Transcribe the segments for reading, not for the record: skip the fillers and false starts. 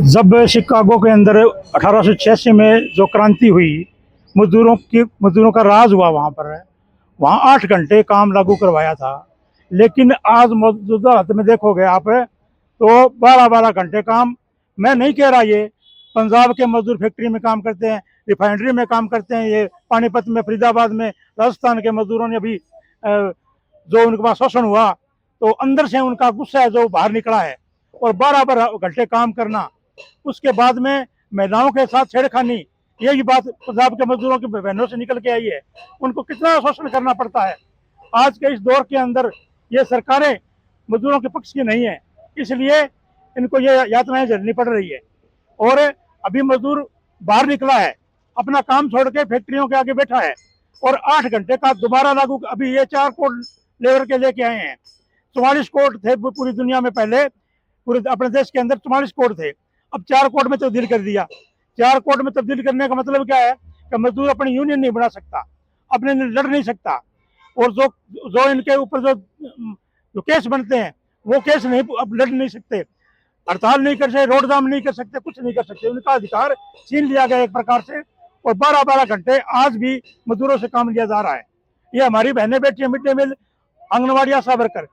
जब शिकागो के अंदर 1886 में जो क्रांति हुई, मजदूरों का राज हुआ वहाँ 8 घंटे काम लागू करवाया था। लेकिन आज मौजूदा हालत में देखोगे आप तो 12-12 घंटे काम। मैं नहीं कह रहा ये पंजाब के मजदूर फैक्ट्री में काम करते हैं, रिफाइनरी में काम करते हैं, ये पानीपत में, फरीदाबाद में, राजस्थान के मजदूरों ने अभी जो उनके पास शोषण हुआ तो अंदर से उनका गुस्सा है जो बाहर निकला है। और 12-12 घंटे काम करना, उसके बाद में महिलाओं के साथ छेड़खानी, यही बात पंजाब के मजदूरों की बहनों से निकल के आई है। उनको कितना शोषण करना पड़ता है। आज के इस दौर के अंदर ये सरकारें मजदूरों के पक्ष की नहीं है, इसलिए इनको ये यातनाएं झेलनी पड़ रही है। और अभी मजदूर बाहर निकला है, अपना काम छोड़ के फैक्ट्रियों के आगे बैठा है और 8 घंटे का दोबारा लागू, अभी ये 4 कोड लेबर के लेके आए हैं। 44 कोड थे पूरी दुनिया में, पहले पूरे अपने देश के अंदर 44 कोड थे, अब 4 कोड में तब्दील कर दिया। 4 कोड में तब्दील करने का मतलब क्या है कि मजदूर अपनी यूनियन नहीं बना सकता, अपने लिए लड़ नहीं सकता, और जो इनके ऊपर जो केस बनते हैं वो केस नहीं, अब लड़ नहीं सकते, हड़ताल नहीं कर सकते, रोड जाम नहीं कर सकते, कुछ नहीं कर सकते। उनका अधिकार छीन लिया गया एक प्रकार से। और 12-12 घंटे आज भी मजदूरों से काम लिया जा रहा है। ये हमारी बहनें बेटियां मिड डे मील, आंगनबाड़ी, आशा वर्कर,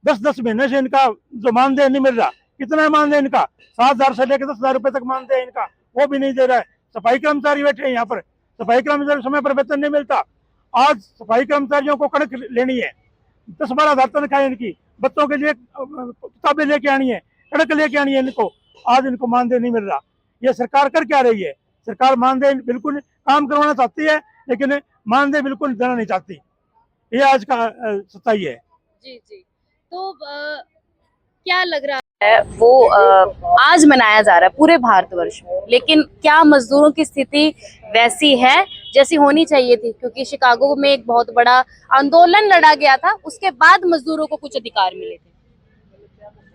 10-10 महीने से इनका जो मानदेय नहीं मिल रहा। कितना मानदेय इनका? 7,000 से लेकर 10,000 रुपए तक मानदेय है इनका, वो भी नहीं दे रहा है। सफाई कर्मचारी बैठे हैं यहाँ पर, सफाई कर्मचारी समय पर वेतन नहीं मिलता। आज सफाई कर्मचारियों को कड़क लेनी है, 10-12 हज़ार तनख्वाह इनकी, बच्चों के लिए किताबें लेके आनी है, कड़क लेके आनी है इनको, आज इनको मानदेय नहीं मिल रहा। ये सरकार कर क्या रही है? सरकार मानदेय बिल्कुल काम करवाना चाहती है, लेकिन मानदेय बिल्कुल देना नहीं चाहती। ये आज का सच्चाई है। जी जी। तो क्या लग रहा है वो आज मनाया जा रहा है पूरे भारतवर्ष में, लेकिन क्या मजदूरों की स्थिति वैसी है जैसी होनी चाहिए थी? क्योंकि शिकागो में एक बहुत बड़ा आंदोलन लड़ा गया था, उसके बाद मजदूरों को कुछ अधिकार मिले थे।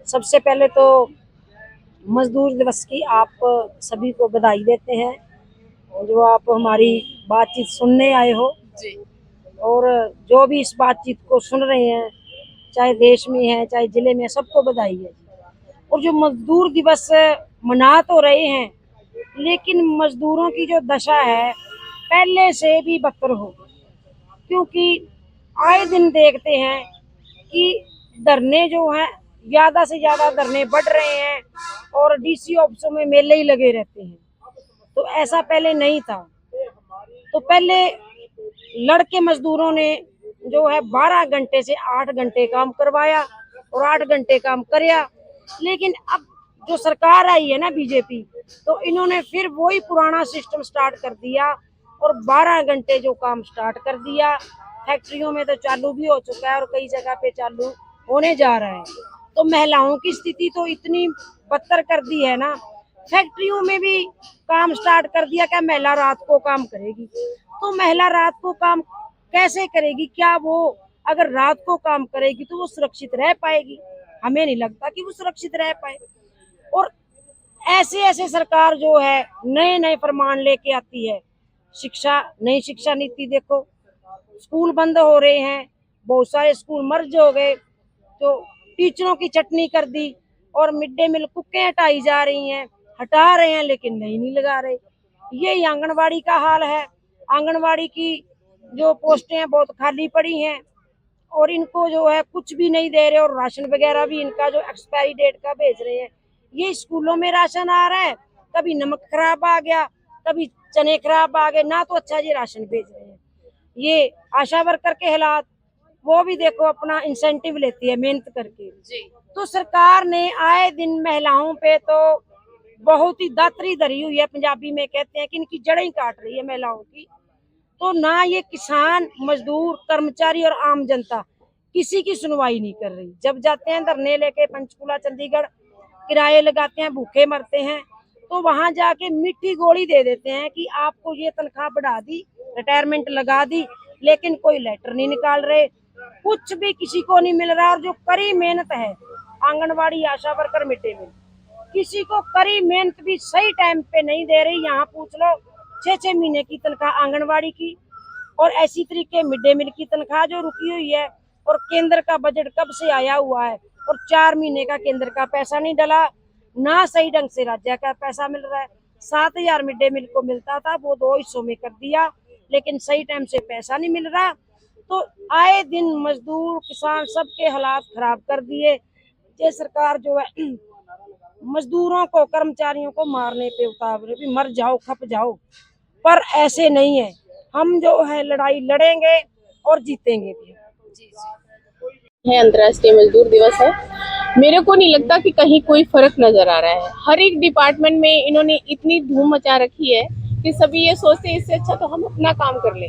सबसे पहले तो मजदूर दिवस की आप सभी को बधाई देते हैं, जो आप हमारी बातचीत सुनने आए हो जी। और जो भी इस बातचीत को सुन रहे हैं, चाहे देश में है चाहे जिले में, सबको बधाई है। और जो मजदूर दिवस मना तो रहे हैं, लेकिन मजदूरों की जो दशा है पहले से भी बदतर हो, क्योंकि आए दिन देखते हैं कि धरने जो हैं, ज्यादा से ज्यादा धरने बढ़ रहे हैं और डीसी ऑफिसों में मेले ही लगे रहते हैं। तो ऐसा पहले नहीं था। तो पहले लड़के मजदूरों ने जो है 12 घंटे से 8 घंटे काम करवाया और 8 घंटे काम करया। लेकिन अब जो सरकार आई है ना बीजेपी, तो इन्होंने फिर वही पुराना सिस्टम स्टार्ट कर दिया और 12 घंटे जो काम स्टार्ट कर दिया। फैक्ट्रियों में तो चालू भी हो चुका है और कई जगह पे चालू होने जा रहा है। तो महिलाओं की स्थिति तो इतनी बदतर कर दी है ना, फैक्ट्रियों में भी काम स्टार्ट कर दिया। क्या महिला रात को काम करेगी? तो महिला रात को काम कैसे करेगी? क्या वो अगर रात को काम करेगी तो वो सुरक्षित रह पाएगी? हमें नहीं लगता कि वो सुरक्षित रह पाए। और ऐसे ऐसे सरकार जो है नए नए फरमान लेके आती है। नई शिक्षा नीति देखो, स्कूल बंद हो रहे हैं, बहुत सारे स्कूल मर्ज हो गए, तो टीचरों की चटनी कर दी और मिड डे मील कुकें हटाई जा रही हैं, हटा रहे हैं लेकिन नहीं लगा रहे। ये आंगनबाड़ी का हाल है। आंगनबाड़ी की जो पोस्टें हैं बहुत खाली पड़ी हैं और इनको जो है कुछ भी नहीं दे रहे, और राशन वगैरह भी इनका जो एक्सपायरी डेट का भेज रहे हैं। ये स्कूलों में राशन आ रहा है, कभी नमक खराब आ गया, कभी चने खराब आ गए, ना तो अच्छा जी राशन भेज रहे हैं। ये आशा वर्कर के हालात, वो भी देखो अपना इंसेंटिव लेती है मेहनत करके जी। तो सरकार ने आए दिन महिलाओं पे तो बहुत ही दातरी धरी हुई है। पंजाबी में कहते हैं कि इनकी जड़ें काट रही है महिलाओं की। तो ना ये किसान, मजदूर, कर्मचारी और आम जनता किसी की सुनवाई नहीं कर रही। जब जाते हैं धरने लेके पंचकुला, चंडीगढ़, किराए लगाते हैं, भूखे मरते हैं, तो वहां जाके मीठी गोली दे देते हैं कि आपको ये तनख्वाह बढ़ा दी, रिटायरमेंट लगा दी, लेकिन कोई लेटर नहीं निकाल रहे, कुछ भी किसी को नहीं मिल रहा। और जो कड़ी मेहनत है आंगनबाड़ी, आशा वर्कर, मिड डे मील, किसी को कड़ी मेहनत भी सही टाइम पे नहीं दे रही। यहाँ पूछ लो 6-6 महीने की तनख्वाह आंगनबाड़ी की, और ऐसी तरीके मिड डे मील की तनख्वाह जो रुकी हुई है। और केंद्र का बजट कब से आया हुआ है, और 4 महीने का केंद्र का पैसा नहीं डला, ना सही ढंग से राज्य का पैसा मिल रहा है। 7,000 मिड डे मील को मिलता था, वो 2 हिस्सों में कर दिया, लेकिन सही टाइम से पैसा नहीं मिल रहा। तो आए दिन मजदूर किसान सबके हालात खराब कर दिए। ये सरकार जो है मजदूरों को, कर्मचारियों को मारने पे उतार भी, मर जाओ खप जाओ, पर ऐसे नहीं है। हम जो है लड़ाई लड़ेंगे और जीतेंगे भी। है अंतर्राष्ट्रीय मजदूर दिवस है। मेरे को नहीं लगता कि कहीं कोई फर्क नजर आ रहा है। हर एक डिपार्टमेंट में इन्होंने इतनी धूम मचा रखी है कि सभी ये सोचते हैं इससे अच्छा तो हम अपना काम कर ले,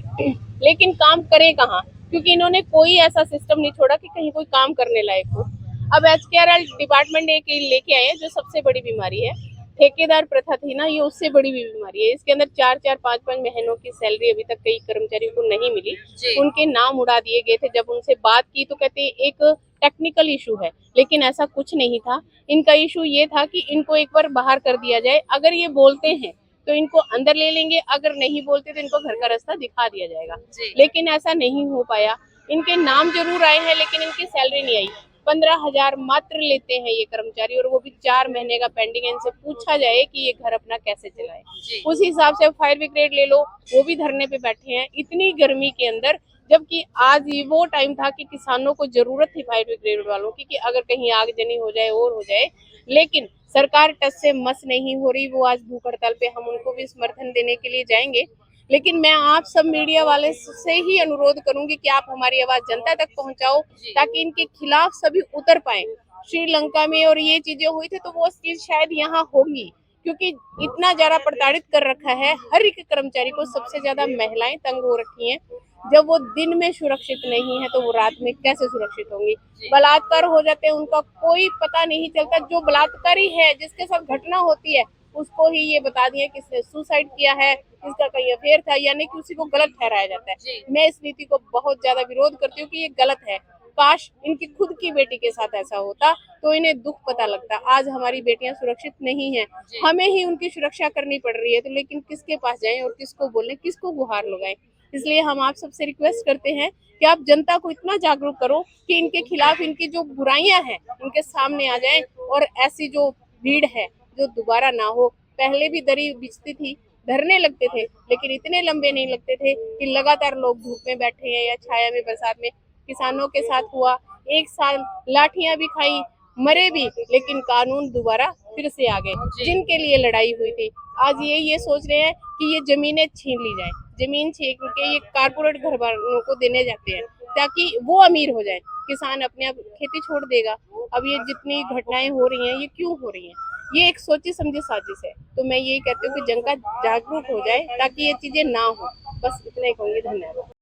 लेकिन काम करें कहाँ, क्योंकि इन्होंने कोई ऐसा सिस्टम नहीं छोड़ा कि कहीं कोई काम करने लायक हो। अब HKRL डिपार्टमेंट एक लेके आए हैं जो सबसे बड़ी बीमारी है, ठेकेदार प्रथा थी ना, ये उससे बड़ी भी बीमारी है। इसके अंदर 4-4, 5-5 महीनों की सैलरी अभी तक कई कर्मचारियों को नहीं मिली, उनके नाम उड़ा दिए गए थे। जब उनसे बात की तो कहते एक टेक्निकल इशू है, लेकिन ऐसा कुछ नहीं था। इनका इशू ये था कि इनको एक बार बाहर कर दिया जाए, अगर ये बोलते हैं तो इनको अंदर ले लेंगे, अगर नहीं बोलते तो इनको घर का रास्ता दिखा दिया जाएगा, लेकिन ऐसा नहीं हो पाया। इनके नाम जरूर आए हैं लेकिन इनकी सैलरी नहीं आई। 15,000 मात्र लेते हैं ये कर्मचारी, और वो भी 4 महीने का पेंडिंग है। इनसे पूछा जाए कि ये घर अपना कैसे चलाए, उस हिसाब से फायर ब्रिगेड ले लो, वो भी धरने पे बैठे हैं इतनी गर्मी के अंदर। जबकि आज ये वो टाइम था कि किसानों को जरूरत थी फायर ब्रिगेड वालों की कि अगर कहीं आगजनी हो जाए और हो जाए, लेकिन सरकार टस से मस नहीं हो रही। वो आज भूख हड़ताल पे, हम उनको भी समर्थन देने के लिए जाएंगे, लेकिन मैं आप सब मीडिया वाले से ही अनुरोध करूंगी कि आप हमारी आवाज जनता तक पहुंचाओ, ताकि इनके खिलाफ सभी उतर पाए। श्रीलंका में और ये चीजें हुई थी तो वो चीज शायद यहाँ होगी, क्योंकि इतना ज्यादा प्रताड़ित कर रखा है हर एक कर्मचारी को। सबसे ज्यादा महिलाएं तंग हो रखी हैं। जब वो दिन में सुरक्षित नहीं है तो वो रात में कैसे सुरक्षित होंगी। बलात्कार हो जाते हैं, उनका कोई पता नहीं चलता। जो बलात्कारी है, जिसके साथ घटना होती है, उसको ही ये बता दिया कि इसने सुसाइड किया है, इसका कहीं अफेयर था, यानी कि उसी को गलत ठहराया जाता है। मैं इस नीति को बहुत ज्यादा विरोध करती हूँ कि ये गलत है। काश इनकी खुद की बेटी के साथ ऐसा होता तो इन्हें दुख पता लगता। आज हमारी बेटियां सुरक्षित नहीं है, हमें ही उनकी सुरक्षा करनी पड़ रही है, तो लेकिन किसके पास जाएं और किसको बोलें, किसको गुहार लगाएं। इसलिए हम आप सबसे रिक्वेस्ट करते हैं कि आप जनता को इतना जागरूक करो कि इनके खिलाफ, इनकी जो बुराइयां हैं उनके सामने आ जाएं, और ऐसी जो भीड़ है जो दोबारा ना हो। पहले भी दरी बिछती थी, धरने लगते थे, लेकिन इतने लंबे नहीं लगते थे कि लगातार लोग धूप में बैठे हैं या छाया में, बरसात में। किसानों के साथ हुआ, 1 साल लाठियां भी खाई, मरे भी, लेकिन कानून दोबारा फिर से आ गए। जिनके लिए लड़ाई हुई थी आज ये सोच रहे हैं कि ये जमीनें छीन ली जाए। जमीन छीन के ये कारपोरेट घर वालों को देने जाते हैं ताकि वो अमीर हो जाए। किसान अपने आप खेती छोड़ देगा। अब ये जितनी घटनाएं हो रही हैं, ये क्यों हो रही हैं? ये एक सोची समझी साजिश है। तो मैं यही कहती हूँ कि जनता जागरूक हो जाए ताकि ये चीजें ना हो। बस इतना ही कहूंगी। धन्यवाद।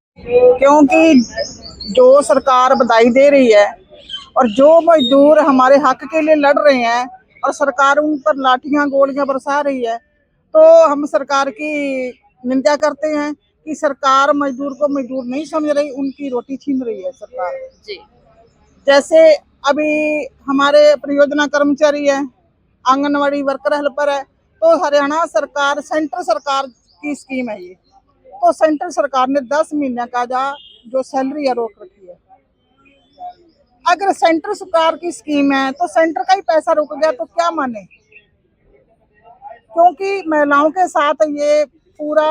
क्योंकि जो सरकार बधाई दे रही है और जो मजदूर हमारे हक के लिए लड़ रहे हैं और सरकार उन पर लाठियां गोलियां बरसा रही है, तो हम सरकार की निंदा करते हैं कि सरकार मजदूर को मजदूर नहीं समझ रही, उनकी रोटी छीन रही है सरकार जी। जैसे अभी हमारे परियोजना कर्मचारी है, आंगनवाड़ी वर्कर हेल्पर है, तो हरियाणा सरकार, सेंट्रल सरकार की स्कीम है ये, तो सेंट्रल सरकार ने 10 महीने का जो सैलरी है रोक रखी है। अगर सेंट्रल सरकार की स्कीम है तो सेंटर का ही पैसा रुक गया तो क्या माने, क्योंकि महिलाओं के साथ ये पूरा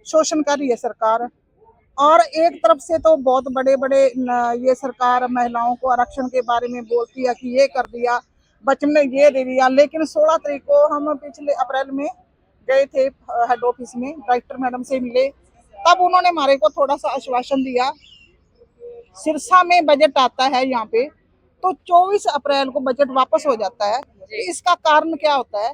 शोषण कर रही है सरकार। और एक तरफ से तो बहुत बड़े बड़े ये सरकार महिलाओं को आरक्षण के बारे में बोलती है कि ये कर दिया, बच्चन ने ये दे दिया, लेकिन 16 तारीख को हम पिछले अप्रैल में गए थे हेड ऑफिस में, डायरेक्टर मैडम से मिले, तब उन्होंने हमारे को थोड़ा सा आश्वासन दिया। सिरसा में बजट आता है यहाँ पे तो 24 अप्रैल को बजट वापस हो जाता है। इसका कारण क्या होता है?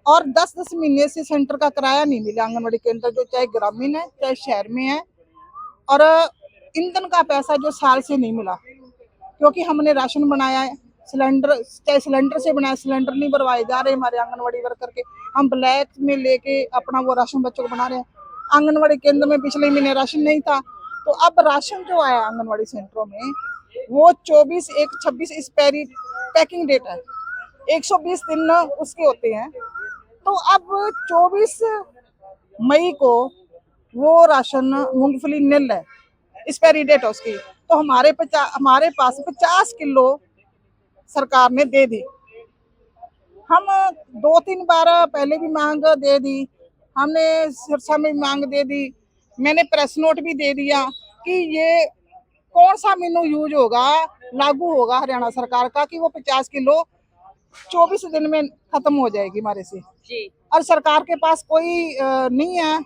और 10-10 महीने से सेंटर का किराया नहीं मिला आंगनबाड़ी केंद्र, जो चाहे ग्रामीण है चाहे शहर में है। और ईंधन का पैसा जो साल से नहीं मिला, क्योंकि हमने राशन बनाया है, सिलेंडर चाहे सिलेंडर से बनाया, सिलेंडर नहीं भरवाए जा रहे हमारे आंगनबाड़ी वर्कर के। हम ब्लैक में लेके अपना वो राशन बच्चों को बना रहे हैं। आंगनबाड़ी केंद्र में पिछले महीने राशन नहीं था, तो अब राशन जो आया आंगनबाड़ी सेंटरों में वो 24/1/26 एक्सपायरी पैकिंग डेट है, 120 दिन उसके होते हैं। तो अब 24 मई को वो राशन मूंगफली निल है, एक्सपायरी डेट है उसकी। तो हमारे पास 50 किलो सरकार ने दे दी। हम 2-3 बार पहले भी मांग दे दी, हमने सिरसा में मांग दे दी, मैंने प्रेस नोट भी दे दिया कि ये कौन सा मेनू यूज होगा, लागू होगा हरियाणा सरकार का कि वो 50 किलो 24 दिन में खत्म हो जाएगी हमारे से। जी और सरकार के पास कोई नहीं है,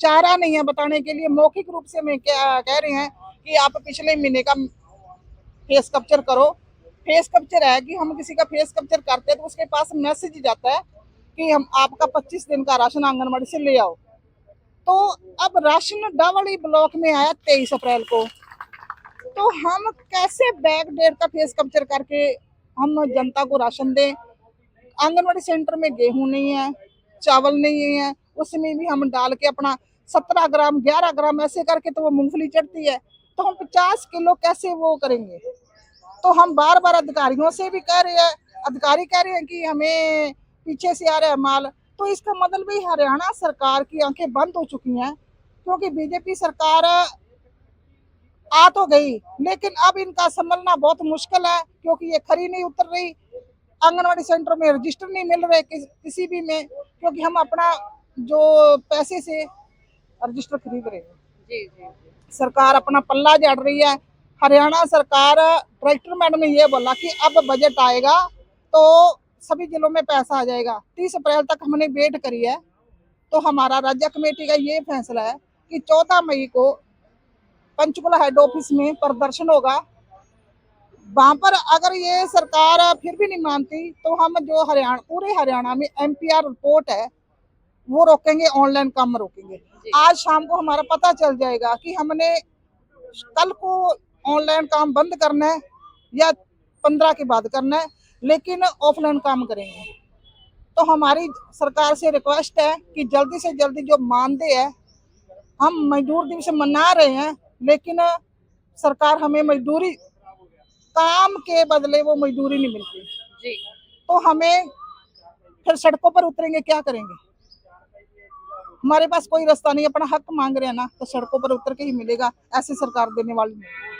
चारा नहीं है बताने के लिए। मौखिक रूप से मैं क्या कह रहे हैं कि आप पिछले महीने का फेस कैप्चर करो। फेस कैप्चर है कि हम किसी का फेस कैप्चर करते हैं तो उसके पास मैसेज जाता है कि हम आपका 25 दिन का राशन आंगनबाड़ी से ले आओ। तो अब राशन डावली ब्लॉक में आया 23 अप्रैल को, तो हम कैसे बैक डेट का फेस कैप्चर करके हम जनता को राशन दें। आंगनबाड़ी सेंटर में गेहूं नहीं है, चावल नहीं है, उसमें भी हम डाल के अपना 17 ग्राम 11 ग्राम ऐसे करके तो वो मूंगफली चढ़ती है, तो हम 50 किलो कैसे वो करेंगे। तो हम बार बार अधिकारियों से भी कह रहे हैं, अधिकारी कह रहे हैं कि हमें पीछे से आ रहा है माल। तो इसका मतलब भी हरियाणा सरकार की आंखें बंद हो चुकी हैं, क्योंकि बीजेपी सरकार आ तो गई लेकिन अब इनका संभलना बहुत मुश्किल है, क्योंकि ये खरी नहीं उतर रही। आंगनवाड़ी सेंटर में रजिस्टर नहीं मिल रहे किसी भी में, क्योंकि हम अपना जो पैसे से रजिस्टर खरीद रहे हैं। जी जी सरकार अपना पल्ला झाड़ रही है। हरियाणा सरकार डायरेक्टर मैडम ने ये बोला कि अब बजट आएगा तो सभी जिलों में पैसा आ जाएगा। 30 अप्रैल तक हमने वेट करी है, तो हमारा राज्य कमेटी का ये फैसला है कि 14 मई को पंचकुला हेड ऑफिस में प्रदर्शन होगा। वहां पर अगर ये सरकार फिर भी नहीं मानती तो हम जो हरियाणा पूरे हरियाणा में MPR रिपोर्ट है वो रोकेंगे, ऑनलाइन काम रोकेंगे। आज शाम को हमारा पता चल जाएगा कि हमने कल को ऑनलाइन काम बंद करना है या 15 के बाद करना है, लेकिन ऑफलाइन काम करेंगे। तो हमारी सरकार से रिक्वेस्ट है कि जल्दी से जल्दी जो मानदेय है, हम मजदूर दिवस मना रहे हैं लेकिन सरकार हमें मजदूरी काम के बदले वो मजदूरी नहीं मिलती, जी तो हमें फिर सड़कों पर उतरेंगे, क्या करेंगे। हमारे पास कोई रास्ता नहीं, अपना हक मांग रहे हैं ना, तो सड़कों पर उतर के ही मिलेगा, ऐसी सरकार देने वाली नहीं।